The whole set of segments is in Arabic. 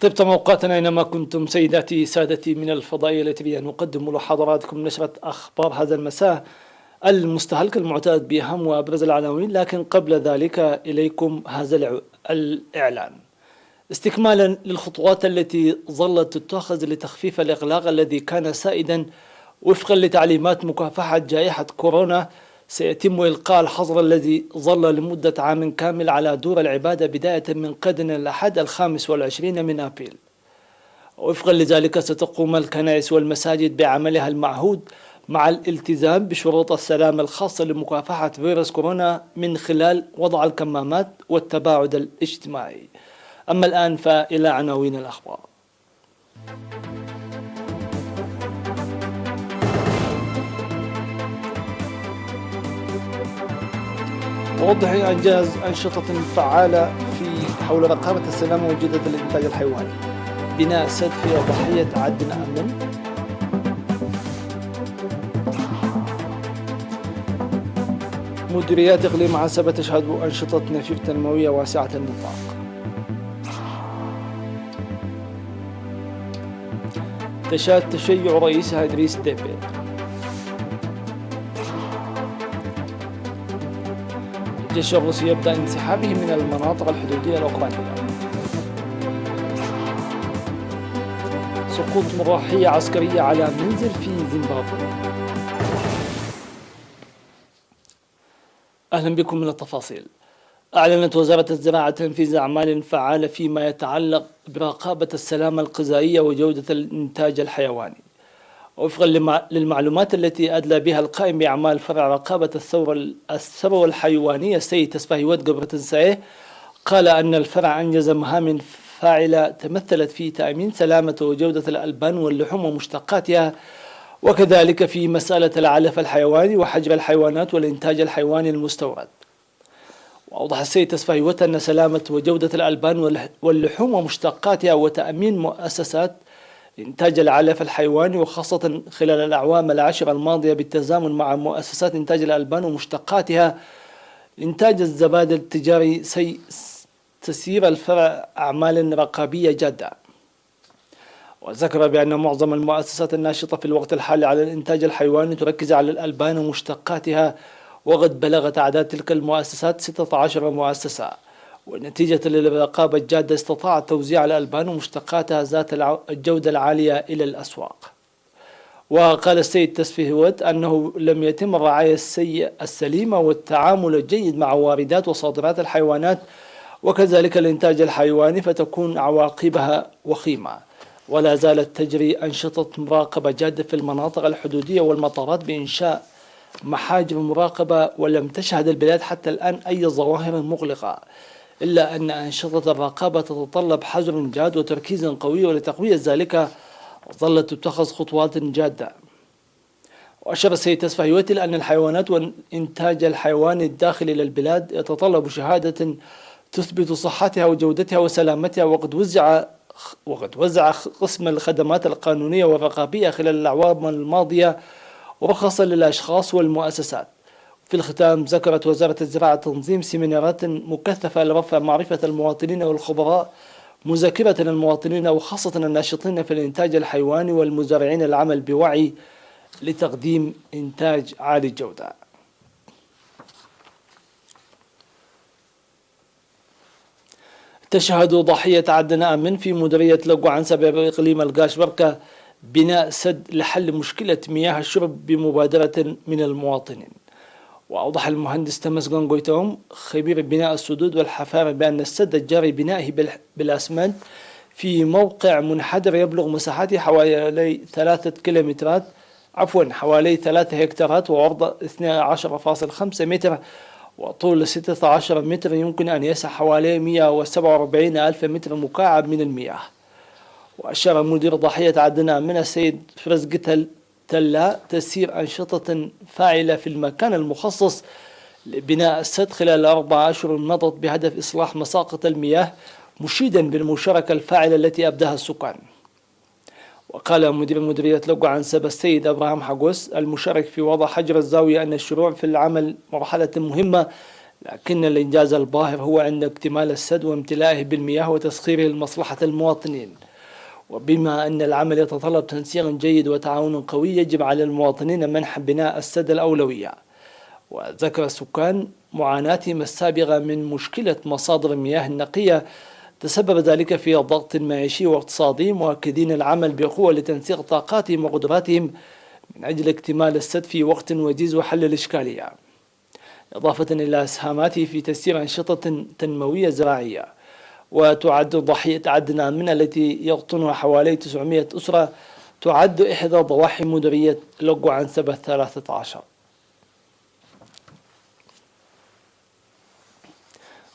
طبتم أوقاتنا أينما كنتم سيداتي سادتي من الفضائية التي نقدم لحضراتكم نشرة أخبار هذا المساء المستهلك المعتاد بأهم وأبرز العناوين، لكن قبل ذلك إليكم هذا الإعلان استكمالا للخطوات التي ظلت تتخذ لتخفيف الإغلاق الذي كان سائدا وفقا لتعليمات مكافحة جائحة كورونا. سيتم إلقاء الحظر الذي ظل لمدة عام كامل على دور العبادة بداية من غد الأحد 25 من أبريل. وفقا لذلك ستقوم الكنائس والمساجد بعملها المعهود مع الالتزام بشروط السلامة الخاصة لمكافحة فيروس كورونا من خلال وضع الكمامات والتباعد الاجتماعي. أما الآن فإلى عناوين الأخبار. ووضح إنجاز أنشطة فعالة حول رقابة السلامة وجودة الإنتاج الحيواني، بناء سد في ضحية عدن أمن، مديريات إقليم عسبة تشهد أنشطة نفير تنموية واسعة النطاق. تشهد تشيع رئيسها إدريس ديبي. الجيش الروسي يبدأ انسحابه من المناطق الحدودية الأوكرانية. سقوط مروحية عسكرية على منزل في زيمبابوي. أهلا بكم من التفاصيل. أعلنت وزارة الزراعة تنفيذ أعمال فعالة فيما يتعلق برقابة السلامة الغذائية وجودة الإنتاج الحيواني. وفقا للمعلومات التي أدلى بها القائم بأعمال فرع رقابة الثروة الحيوانية السيد تسفاهيوت قبرتنسائه، قال أن الفرع أنجز مهام فاعلة تمثلت في تأمين سلامة وجودة الألبان واللحوم ومشتقاتها، وكذلك في مسألة العلف الحيواني وحجر الحيوانات والإنتاج الحيواني المستورد. وأوضح السيد تسفاهيوت أن سلامة وجودة الألبان واللحوم ومشتقاتها وتأمين مؤسسات إنتاج العلف الحيواني، وخاصة خلال الأعوام العشر الماضية بالتزامن مع مؤسسات إنتاج الألبان ومشتقاتها إنتاج الزبادي التجاري، تسير الفرع أعمال رقابية جادة. وذكر بأن معظم المؤسسات الناشطة في الوقت الحالي على الإنتاج الحيواني تركز على الألبان ومشتقاتها، وقد بلغت أعداد تلك المؤسسات 16 مؤسسة. ونتيجة للرقابة الجادة استطاعت توزيع الألبان ومشتقاتها ذات الجودة العالية إلى الأسواق. وقال السيد تسفيهوت أنه لم يتم الرعاية السليمة والتعامل الجيد مع واردات وصادرات الحيوانات وكذلك الإنتاج الحيواني، فتكون عواقبها وخيمة. ولا زالت تجري أنشطة مراقبة جادة في المناطق الحدودية والمطارات بإنشاء محاجر مراقبة، ولم تشهد البلاد حتى الآن أي ظواهر مغلقة، إلا أن أنشطة الرقابة تتطلب حذر جاد وتركيز قوي، ولتقوية ذلك ظلت تتخذ خطوات جادة. وأشار السيد تسفاهيوت إلى أن الحيوانات والإنتاج الحيواني الداخل إلى البلاد يتطلب شهادة تثبت صحتها وجودتها وسلامتها. وقد وزع قسم الخدمات القانونية والرقابية خلال الأعوام الماضية رخصا للأشخاص والمؤسسات. في الختام ذكرت وزارة الزراعة تنظيم سيمينارات مكثفة لرفع معرفة المواطنين والخبراء، مذاكرة المواطنين وخاصة الناشطين في الإنتاج الحيواني والمزارعين العمل بوعي لتقديم إنتاج عالي الجودة. تشهد ضحية عدن أمن في مديرية لقو عنسبة بإقليم القاش بركة بناء سد لحل مشكلة مياه الشرب بمبادرة من المواطنين. وأوضح المهندس تمس غونغويتوم خبير بناء السدود والحفارة بأن السد الجاري بنائه بالأسمنت في موقع منحدر يبلغ مساحته حوالي 3 هكتارات وعرض 12.5 متر وطول 16 متر، يمكن أن يسع حوالي 147 ألف متر مكعب من المياه. وأشار مدير ضحية عدن من السيد فرز تلا تسير أنشطة فاعلة في المكان المخصص لبناء السد خلال 4 أشهر مضت بهدف إصلاح مساقط المياه، مشيدا بالمشاركة الفاعلة التي أبداها السكان. وقال مدير مديرية لقو عنسبة السيد أبراهام حقوس المشارك في وضع حجر الزاوية أن الشروع في العمل مرحلة مهمة لكن الإنجاز الباهر هو عند اكتمال السد وامتلائه بالمياه وتسخيره لمصلحة المواطنين. وبما أن العمل يتطلب تنسيق جيد وتعاون قوي، يجب على المواطنين منح بناء السد الأولوية. وذكر السكان معاناتهم السابقة من مشكلة مصادر المياه النقية تسبب ذلك في ضغط معيشي واقتصادي، مؤكدين العمل بقوة لتنسيق طاقاتهم وقدراتهم من أجل اكتمال السد في وقت وجيز وحل الإشكالية، إضافة إلى إسهاماته في تسيير أنشطة تنموية زراعية. وتعد ضحية عدن آمنة التي يقطنها حوالي 900 أسرة تعد إحدى ضواحي مديرية لقو عنسبة 13.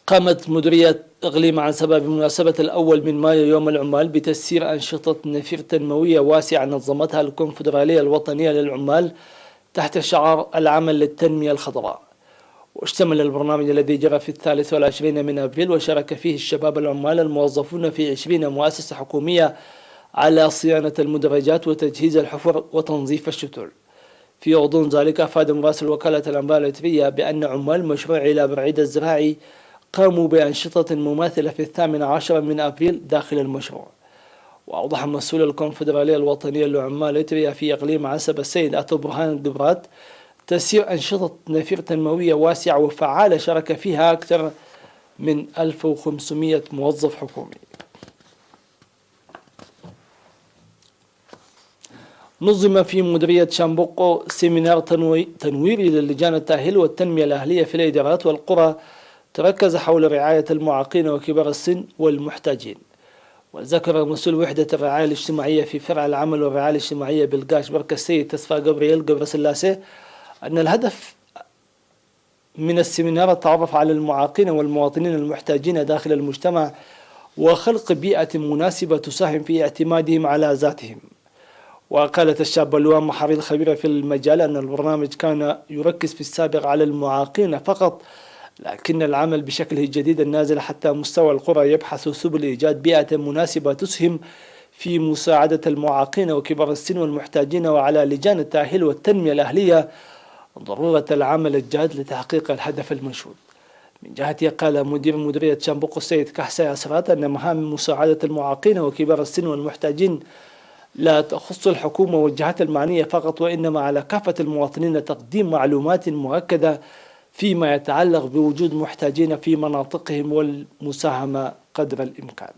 قامت مديرية إقليم عنسبة بمناسبة الأول من مايو يوم العمال بتسيير أنشطة نفير تنموية واسعة نظمتها الكونفدرالية الوطنية للعمال تحت شعار العمل للتنمية الخضراء. واشتمل البرنامج الذي جرى في 23 من أبريل وشارك فيه الشباب العمال الموظفون في 20 مؤسسة حكومية على صيانة المدرجات وتجهيز الحفر وتنظيف الشتل. في غضون ذلك أفاد مراسل وكالة الأنباء الإترية بأن عمال مشروع إلى برعيد الزراعي قاموا بأنشطة مماثلة في 18 من أبريل داخل المشروع. وأوضح مسؤول الكونفدرالية الوطنية للعمال الإترية في إقليم عنسبة السيد أتو برهان الدبرات تسيير أنشطة نفير تنموية واسعة وفعالة شارك فيها أكثر من 1500 موظف حكومي. نظم في مديرية شامبوقو سيمينار تنويري للجان التأهيل والتنمية الأهلية في الإدارات والقرى، تركز حول رعاية المعاقين وكبار السن والمحتاجين. وذكر مسؤول وحدة الرعاية الاجتماعية في فرع العمل والرعاية الاجتماعية بالقاش بركة السيد تسفى جبريل قبرسلاسي أن الهدف من السيمينار التعرف على المعاقين والمواطنين المحتاجين داخل المجتمع وخلق بيئة مناسبة تساهم في اعتمادهم على ذاتهم. وقالت الشابة لوان محاري الخبيرة في المجال أن البرنامج كان يركز في السابق على المعاقين فقط، لكن العمل بشكله الجديد النازل حتى مستوى القرى يبحث سبل إيجاد بيئة مناسبة تسهم في مساعدة المعاقين وكبار السن والمحتاجين. وعلى لجان التأهيل والتنمية الأهلية ضرورة العمل الجاد لتحقيق الهدف المنشود. من جهته قال مدير مديرية شامبوقو السيد كحسي أسرات أن مهام مساعدة المعاقين وكبار السن والمحتاجين لا تخص الحكومة والجهات المعنية فقط، وإنما على كافة المواطنين تقديم معلومات مؤكدة فيما يتعلق بوجود محتاجين في مناطقهم والمساهمة قدر الإمكان.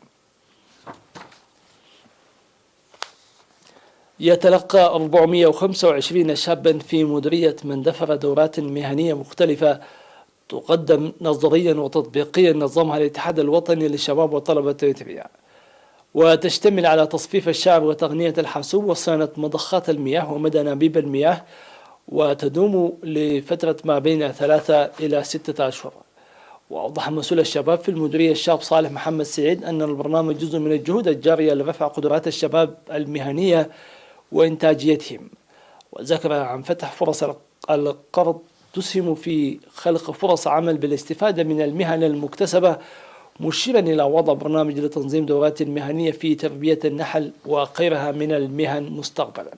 يتلقى 425 شابا في مديرية مندفر دورات مهنية مختلفة تقدم نظريا وتطبيقيا نظمها الاتحاد الوطني للشباب وطلبة التربية، وتشتمل على تصفيف الشعر وتغنية الحاسوب وصيانة مضخات المياه ومدى أنابيب المياه، وتدوم لفترة ما بين 3 إلى 6 أشهر. وأوضح مسؤول الشباب في المديرية الشاب صالح محمد سعيد أن البرنامج جزء من الجهود الجارية لرفع قدرات الشباب المهنية وإنتاجيتهم. وذكر عن فتح فرص القرض تسهم في خلق فرص عمل بالاستفادة من المهن المكتسبة، مشيرا إلى وضع برنامج لتنظيم دورات مهنية في تربية النحل وغيرها من المهن مستقبلا.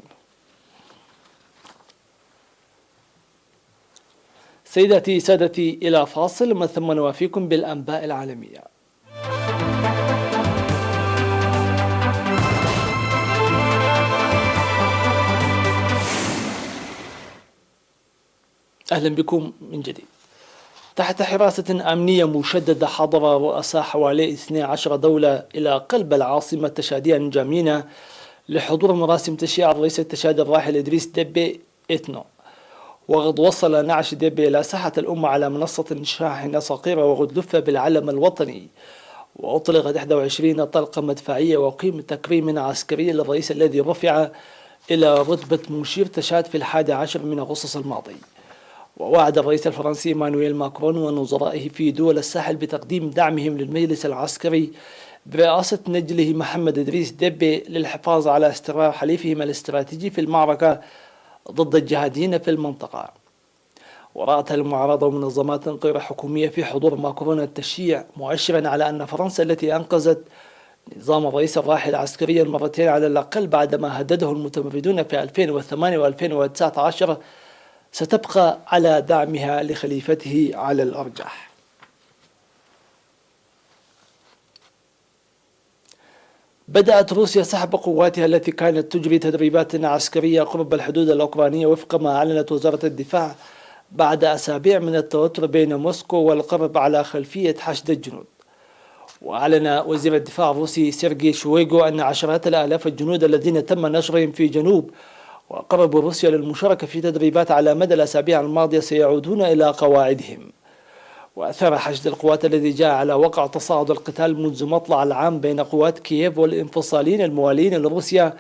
سيداتي سادتي إلى فاصل من ثم نوافيكم بالأنباء العالمية. أهلا بكم من جديد. تحت حراسة أمنية مشددة حضر رؤساء حوالي 12 دولة إلى قلب العاصمة التشادية نجامينا لحضور مراسم تشييع الرئيس التشادي الراحل إدريس ديبي إتنو. وقد وصل نعش ديبي إلى ساحة الأمة على منصة شاحنة صغيرة وقد لف بالعلم الوطني، وأطلقت 21 طلقة مدفعية وقيم تكريم عسكري للرئيس الذي رفع إلى رتبة مشير تشاد في 11 من أغسطس الماضي. ووعد الرئيس الفرنسي إيمانويل ماكرون ونظرائه في دول الساحل بتقديم دعمهم للمجلس العسكري برئاسة نجله محمد إدريس ديبي للحفاظ على استقرار حليفهم الاستراتيجي في المعركة ضد الجهاديين في المنطقة. ورأت المعارضة ومنظمات غير حكومية في حضور ماكرون التشييع، مؤشرا على أن فرنسا التي أنقذت نظام الرئيس الراحل عسكريا مرتين على الأقل بعدما هدده المتمردون في 2008 و2019 ستبقى على دعمها لخليفته على الأرجح. بدأت روسيا سحب قواتها التي كانت تجري تدريبات عسكرية قرب الحدود الأوكرانية وفق ما أعلنت وزارة الدفاع بعد أسابيع من التوتر بين موسكو والغرب على خلفية حشد الجنود. وأعلن وزير الدفاع الروسي سيرجي شويغو أن عشرات الآلاف الجنود الذين تم نشرهم في جنوب وقرب روسيا للمشاركة في تدريبات على مدى الأسابيع الماضية سيعودون إلى قواعدهم. وأثار حشد القوات الذي جاء على وقع تصاعد القتال منذ مطلع العام بين قوات كييف والانفصاليين الموالين لروسيا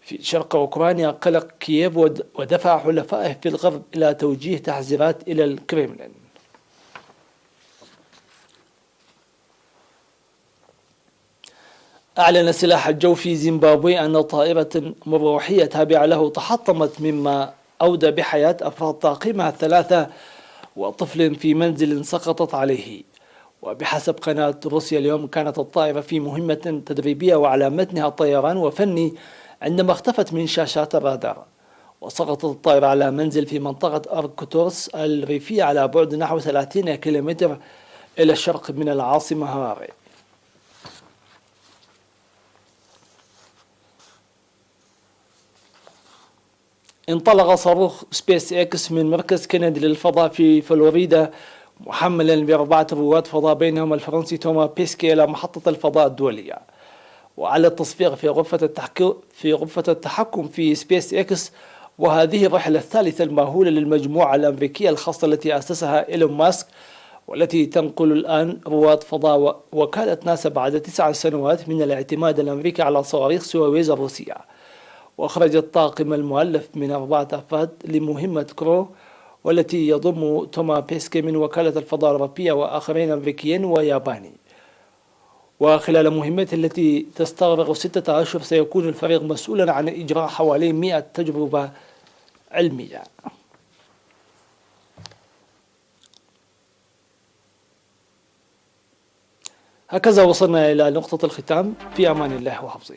في شرق أوكرانيا قلق كييف ودفع حلفائه في الغرب إلى توجيه تحذيرات إلى الكريملين. أعلن سلاح الجو في زيمبابوي أن طائرة مروحية تابعة له تحطمت مما أودى بحياة أفراد طاقمها الثلاثة وطفل في منزل سقطت عليه. وبحسب قناة روسيا اليوم كانت الطائرة في مهمة تدريبية وعلى متنها طيران وفني عندما اختفت من شاشات الرادار. وسقطت الطائرة على منزل في منطقة أركوتورس الريفية على بعد نحو 30 كيلومتر إلى الشرق من العاصمة هاراري. انطلق صاروخ سبيس اكس من مركز كندي للفضاء في فلوريدا محملا ب4 رواد فضاء بينهم الفرنسي توما بيسكي إلى محطة الفضاء الدولية. وعلى التصفيق في غرفة التحكم في سبيس اكس، وهذه الرحلة الثالثة المهولة للمجموعة الأمريكية الخاصة التي أسسها إيلون ماسك والتي تنقل الآن رواد فضاء وكالة ناسا بعد 9 سنوات من الاعتماد الأمريكي على صواريخ سويويز الروسية. وأخرج الطاقم المؤلف من 4 أفراد لمهمة كرو والتي يضم توما بيسكي من وكالة الفضاء الأوروبية وآخرين أمريكيين وياباني. وخلال مهمته التي تستغرق 6 أشهر سيكون الفريق مسؤولا عن إجراء حوالي 100 تجربة علمية. هكذا وصلنا إلى نقطة الختام، في أمان الله وحفظه.